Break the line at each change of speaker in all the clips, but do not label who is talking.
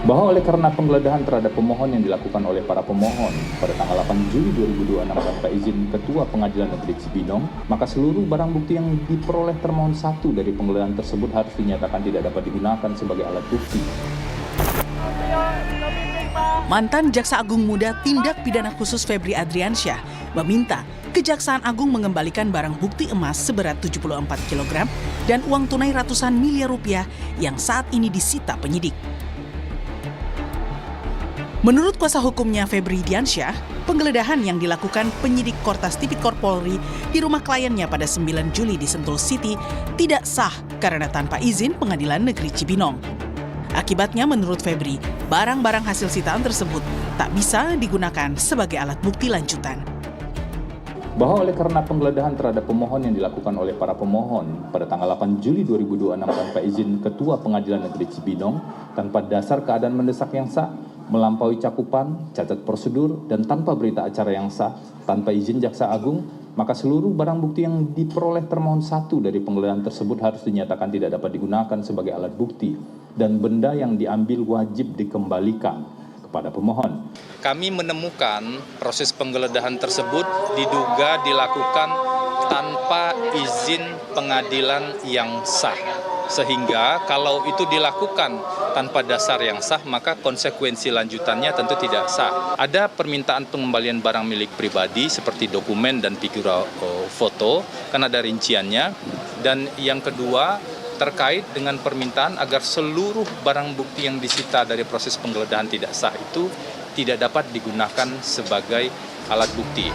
bahwa oleh karena penggeledahan terhadap pemohon yang dilakukan oleh para pemohon pada tanggal 8 Juli 2026 tanpa izin Ketua Pengadilan Negeri Cibinong, maka seluruh barang bukti yang diperoleh termohon satu dari penggeledahan tersebut harus dinyatakan tidak dapat digunakan sebagai alat bukti.
Mantan Jaksa Agung Muda Tindak Pidana Khusus Febri Adriansyah meminta Kejaksaan Agung mengembalikan barang bukti emas seberat 74 kg dan uang tunai ratusan miliar rupiah yang saat ini disita penyidik. Menurut kuasa hukumnya Febri Diansyah, penggeledahan yang dilakukan penyidik Kortas Tipikor Polri di rumah kliennya pada 9 Juli di Sentul City tidak sah karena tanpa izin Pengadilan Negeri Cibinong. Akibatnya menurut Febri, barang-barang hasil sitaan tersebut tak bisa digunakan sebagai alat bukti lanjutan.
Bahwa oleh karena penggeledahan terhadap pemohon yang dilakukan oleh para pemohon pada tanggal 8 Juli 2026 tanpa izin Ketua Pengadilan Negeri Cibinong, tanpa dasar keadaan mendesak yang sah, melampaui cakupan, cacat prosedur, dan tanpa berita acara yang sah, tanpa izin Jaksa Agung, maka seluruh barang bukti yang diperoleh termohon satu dari penggeledahan tersebut harus dinyatakan tidak dapat digunakan sebagai alat bukti, dan benda yang diambil wajib dikembalikan kepada pemohon.
Kami menemukan proses penggeledahan tersebut diduga dilakukan tanpa izin pengadilan yang sah. Sehingga kalau itu dilakukan tanpa dasar yang sah, maka konsekuensi lanjutannya tentu tidak sah. Ada permintaan pengembalian barang milik pribadi seperti dokumen dan figura foto, karena ada rinciannya. Dan yang kedua, terkait dengan permintaan agar seluruh barang bukti yang disita dari proses penggeledahan tidak sah itu tidak dapat digunakan sebagai alat bukti.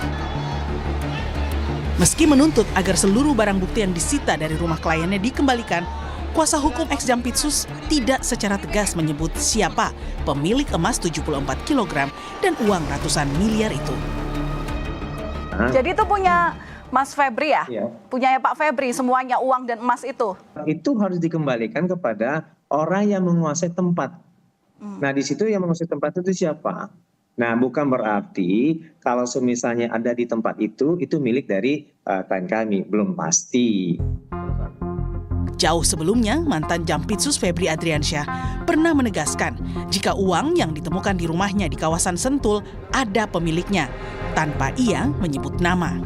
Meski menuntut agar seluruh barang bukti yang disita dari rumah kliennya dikembalikan, kuasa hukum ex Jampitsus tidak secara tegas menyebut siapa pemilik emas 74 kg dan uang ratusan miliar itu.
Jadi itu punya Mas Febri ya?
Iya.
Punyanya Pak Febri semuanya uang dan emas itu?
Itu harus dikembalikan kepada orang yang menguasai tempat. Nah di situ yang menguasai tempat itu siapa? Nah bukan berarti kalau semisalnya ada di tempat itu milik dari klien kami, belum pasti.
Jauh sebelumnya, mantan Jampitsus Febri Adriansyah pernah menegaskan jika uang yang ditemukan di rumahnya di kawasan Sentul ada pemiliknya, tanpa ia menyebut nama.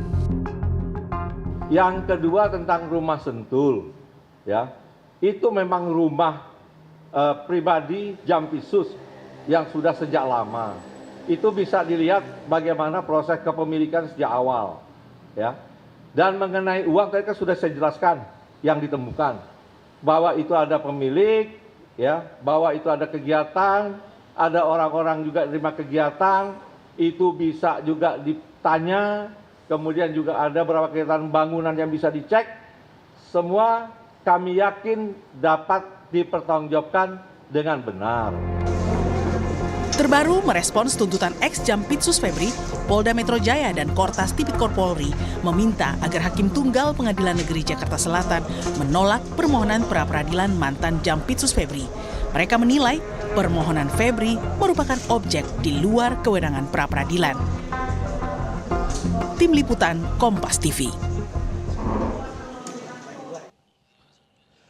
Yang kedua tentang rumah Sentul, ya itu memang rumah pribadi Jampitsus yang sudah sejak lama. Itu bisa dilihat bagaimana proses kepemilikan sejak awal, ya. Dan mengenai uang tadi kan sudah saya jelaskan yang ditemukan, bahwa itu ada pemilik, ya, bahwa itu ada kegiatan, ada orang-orang juga terima kegiatan, itu bisa juga ditanya. Kemudian juga ada beberapa kegiatan bangunan yang bisa dicek. Semua kami yakin dapat dipertanggungjawabkan dengan benar.
Terbaru merespons tuntutan ex Jampitsus Febri, Polda Metro Jaya dan Kortas Tipikor Polri meminta agar Hakim Tunggal Pengadilan Negeri Jakarta Selatan menolak permohonan pra-peradilan mantan Jampitsus Febri. Mereka menilai permohonan Febri merupakan objek di luar kewenangan pra-peradilan. Tim Liputan Kompas TV.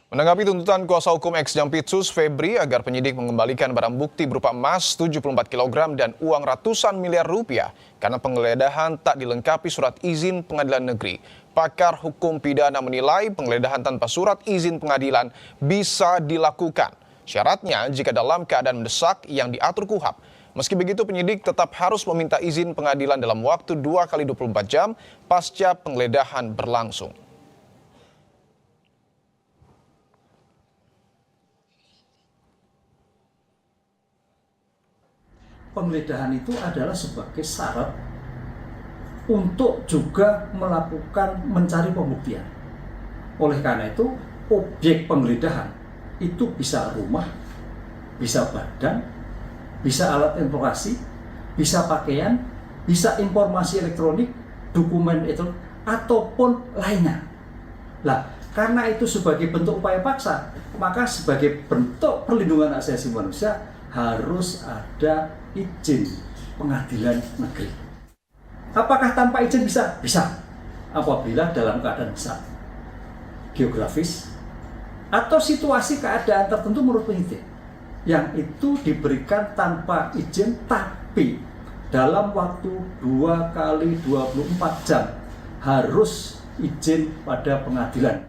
Menanggapi tuntutan kuasa hukum ex Jampitsus Febri agar penyidik mengembalikan barang bukti berupa emas 74 kg dan uang ratusan miliar rupiah karena penggeledahan tak dilengkapi surat izin pengadilan negeri, pakar hukum pidana menilai penggeledahan tanpa surat izin pengadilan bisa dilakukan. Syaratnya jika dalam keadaan mendesak yang diatur KUHP. Meski begitu, penyidik tetap harus meminta izin pengadilan dalam waktu 2 kali 24 jam pasca penggeledahan berlangsung.
Penggeledahan itu adalah sebagai syarat untuk juga melakukan mencari pembuktian. Oleh karena itu, objek penggeledahan itu bisa rumah, bisa badan, bisa alat informasi, bisa pakaian, bisa informasi elektronik, dokumen itu, ataupun lainnya. Nah, karena itu sebagai bentuk upaya paksa, maka sebagai bentuk perlindungan hak asasi manusia harus ada izin pengadilan negeri. Apakah tanpa izin bisa? Bisa. Apabila dalam keadaan besar, geografis, atau situasi keadaan tertentu menurut penyidik. yang itu diberikan tanpa izin, tapi dalam waktu 2 kali 24 jam harus izin pada pengadilan.